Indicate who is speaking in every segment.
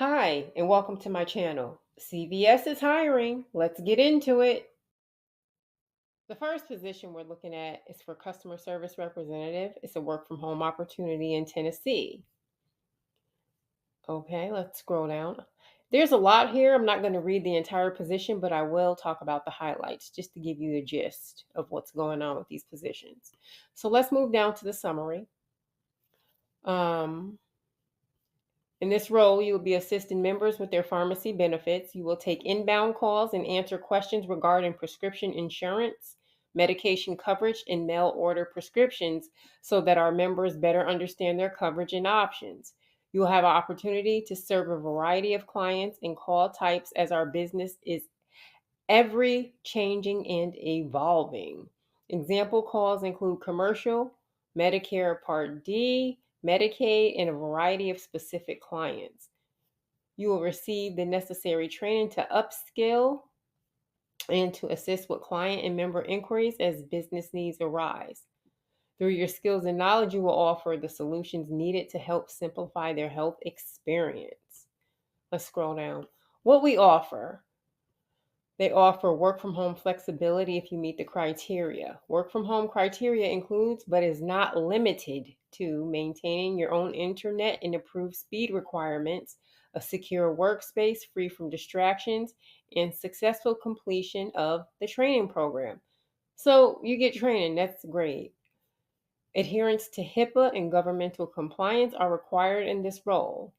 Speaker 1: Hi, and welcome to my channel. CVS is hiring. Let's get into it. The first position we're looking at is for customer service representative. It's a work from home opportunity in Tennessee. Okay, let's scroll down. There's a lot here. I'm not going to read the entire position, but I will talk about the highlights just to give you the gist of what's going on with these positions. So let's move down to the summary. Um, In this role, you will be assisting members with their pharmacy benefits. You will take inbound calls and answer questions regarding prescription insurance, medication coverage, and mail order prescriptions so that our members better understand their coverage and options. You will have an opportunity to serve a variety of clients and call types as our business is ever changing and evolving. Example calls include commercial, Medicare Part D, Medicaid, and a variety of specific clients. You will receive the necessary training to upskill and to assist with client and member inquiries as business needs arise. Through your skills and knowledge, you will offer the solutions needed to help simplify their health experience. Let's scroll down. What we offer. They offer work from home flexibility if you meet the criteria. Work from home criteria includes, but is not limited to, maintaining your own internet and improved speed requirements, a secure workspace free from distractions, and successful completion of the training program. So you get training, that's great. Adherence to HIPAA and governmental compliance are required in this role.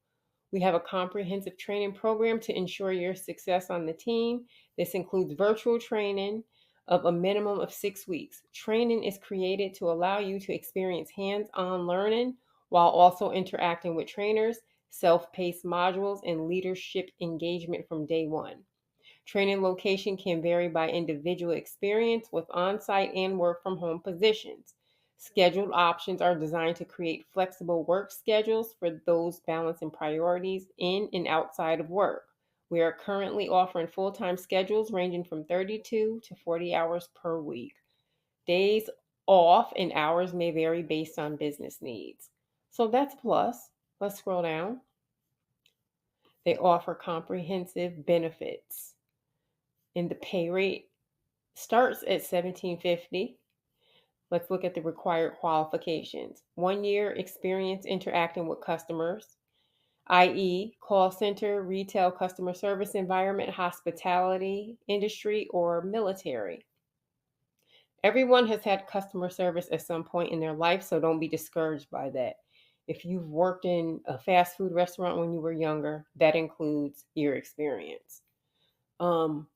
Speaker 1: We have a comprehensive training program to ensure your success on the team. This includes virtual training of a minimum of 6 weeks. Training is created to allow you to experience hands on learning while also interacting with trainers, self paced modules, and leadership engagement from day one. Training location can vary by individual experience with on site and work from home positions. Scheduled options are designed to create flexible work schedules for those balancing priorities in and outside of work. We are currently offering full time schedules ranging from 32 to 40 hours per week. Days off and hours may vary based on business needs. So that's plus. Let's scroll down. They offer comprehensive benefits, and the pay rate starts at $17.50. Let's look at the required qualifications. 1 year experience interacting with customers, i.e., call center, retail customer service environment, hospitality industry, or military. Everyone has had customer service at some point in their life, so don't be discouraged by that. If you've worked in a fast food restaurant when you were younger, that includes your experience. Um,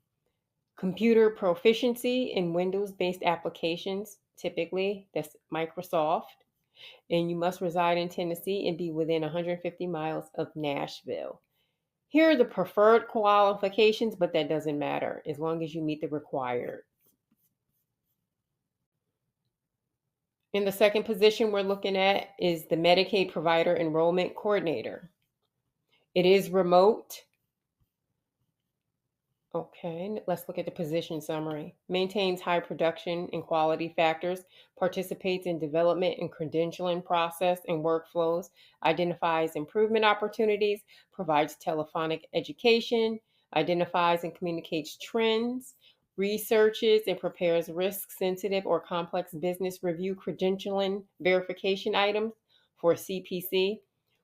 Speaker 1: Computer proficiency in Windows based applications, typically that's Microsoft, and you must reside in Tennessee and be within 150 miles of Nashville. Here are the preferred qualifications, but that doesn't matter as long as you meet the required. In the second position we're looking at is the Medicaid Provider Enrollment Coordinator. It is remote. Okay, let's look at the position summary. Maintains high production and quality factors, participates in development and credentialing process and workflows, identifies improvement opportunities, provides telephonic education, identifies and communicates trends, researches and prepares risk sensitive or complex business review credentialing verification items for CPC,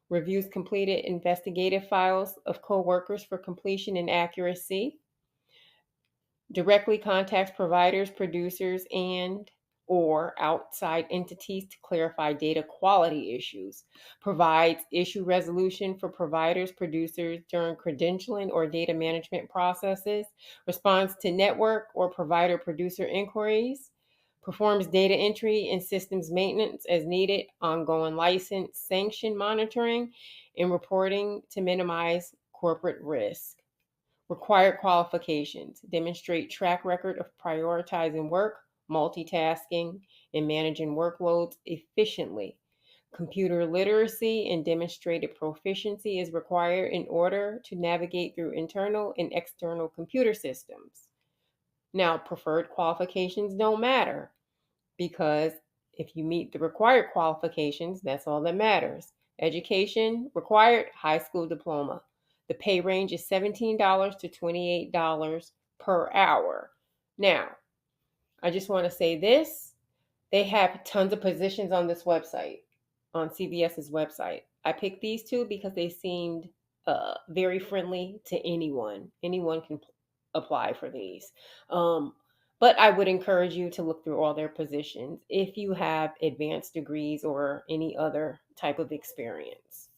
Speaker 1: reviews completed investigative files of coworkers for completion and accuracy, directly contacts providers, producers, and or outside entities to clarify data quality issues, provides issue resolution for providers, producers during credentialing or data management processes, responds to network or provider producer inquiries, performs data entry and systems maintenance as needed, ongoing license sanction monitoring, and reporting to minimize corporate risk. Required qualifications: demonstrate track record of prioritizing work, multitasking, and managing workloads efficiently. Computer literacy and demonstrated proficiency is required in order to navigate through internal and external computer systems. Now, preferred qualifications don't matter because if you meet the required qualifications, that's all that matters. Education required, high school diploma. The pay range is $17 to $28 per hour. Now, I just want to say this. They have tons of positions on this website, on CVS's website. I picked these two because they seemed very friendly to anyone. Anyone can apply for these. But I would encourage you to look through all their positions if you have advanced degrees or any other type of experience.